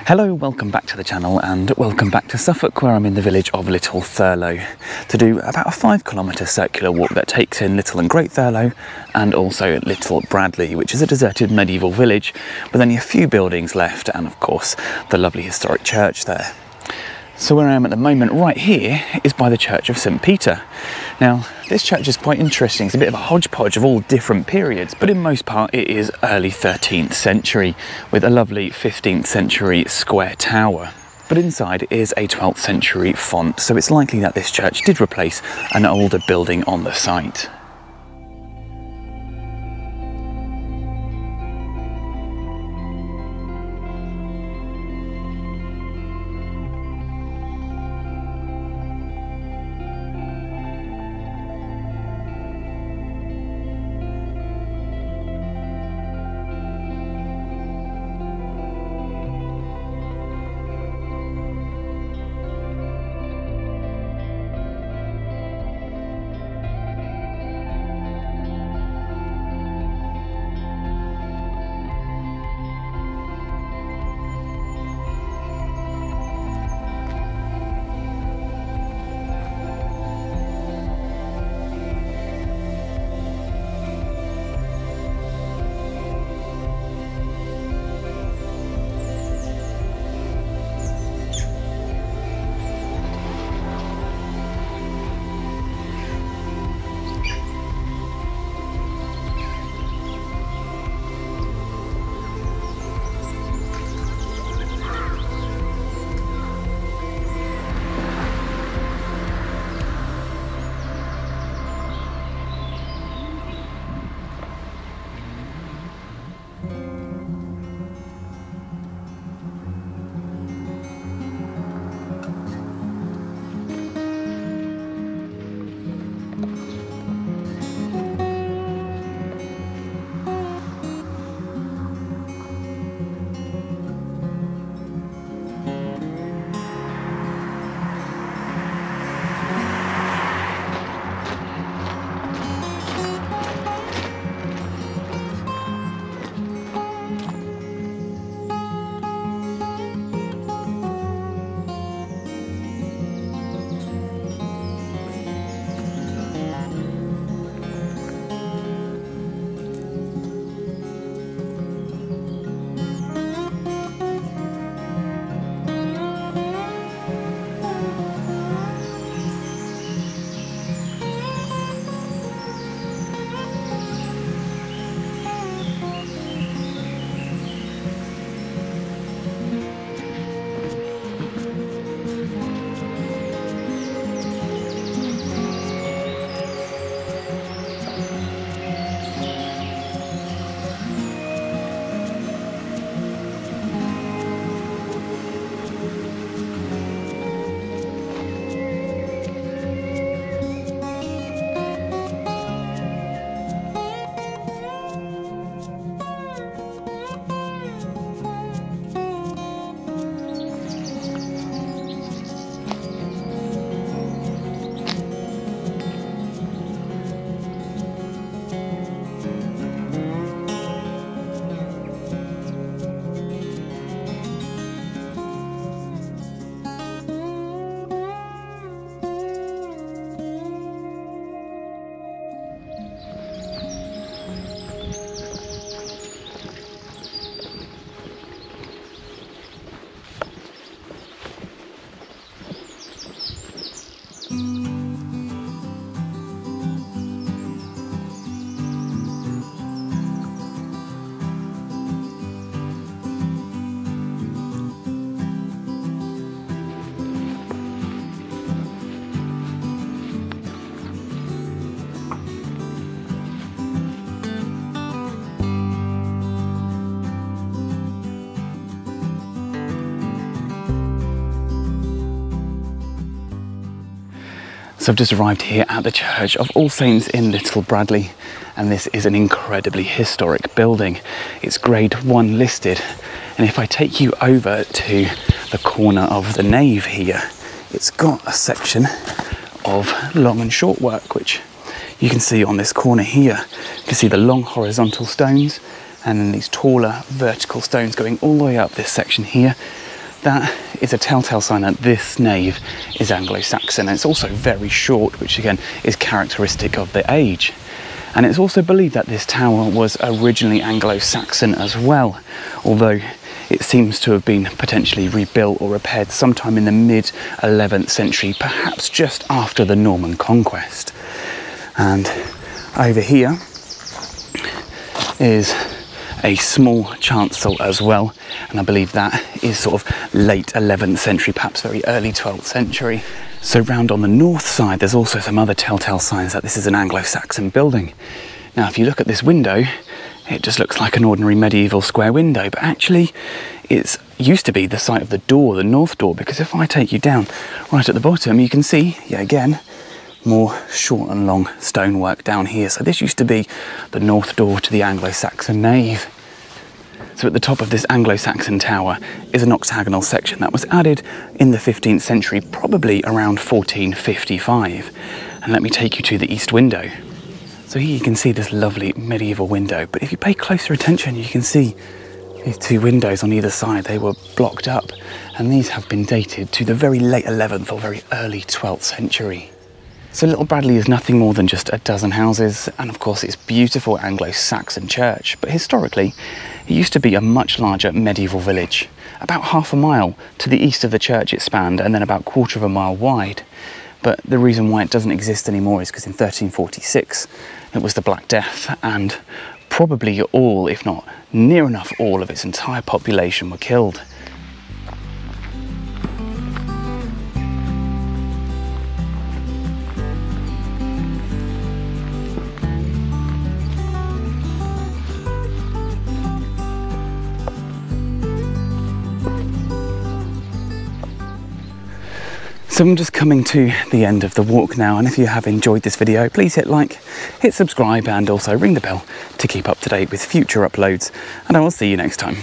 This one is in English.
Hello, welcome back to the channel and welcome back to Suffolk, where I'm in the village of Little Thurlow to do about a 5-kilometre circular walk that takes in Little and Great Thurlow and also Little Bradley, which is a deserted medieval village with only a few buildings left and of course the lovely historic church there. So where I am at the moment right here is by the Church of St. Peter. Now this church is quite interesting. It's a bit of a hodgepodge of all different periods, but in most part it is early 13th century with a lovely 15th century square tower. But inside is a 12th century font, so it's likely that this church did replace an older building on the site. So I've just arrived here at the Church of All Saints in Little Bradley, and this is an incredibly historic building. It's grade 1 listed, and if I take you over to the corner of the nave here, it's got a section of long and short work, which you can see on this corner here. You can see the long horizontal stones and then these taller vertical stones going all the way up this section here. that is a telltale sign that this nave is Anglo-Saxon, and it's also very short, which again is characteristic of the age. And it's also believed that this tower was originally Anglo-Saxon as well, although it seems to have been potentially rebuilt or repaired sometime in the mid-11th century, perhaps just after the Norman conquest. And over here is a small chancel as well, and I believe that is sort of late 11th century, perhaps very early 12th century. So round on the north side there's also some other telltale signs that this is an Anglo-Saxon building. Now if you look at this window, it just looks like an ordinary medieval square window, but actually it used to be the site of the door, the north door, because if I take you down right at the bottom, you can see, yet again, more short and long stonework down here. So this used to be the north door to the Anglo-Saxon nave. So at the top of this Anglo-Saxon tower is an octagonal section that was added in the 15th century, probably around 1455. And let me take you to the east window. So here you can see this lovely medieval window, but if you pay closer attention, you can see these two windows on either side. They were blocked up, and these have been dated to the very late 11th or very early 12th century. So Little Bradley is nothing more than just a dozen houses, and of course its beautiful Anglo-Saxon church, but historically it used to be a much larger medieval village. About half a mile to the east of the church it spanned, and then about a quarter of a mile wide. But the reason why it doesn't exist anymore is because in 1346 it was the Black Death, and probably all, if not near enough all, of its entire population were killed. So I'm just coming to the end of the walk now, and if you have enjoyed this video, please hit like, hit subscribe, and also ring the bell to keep up to date with future uploads, and I will see you next time.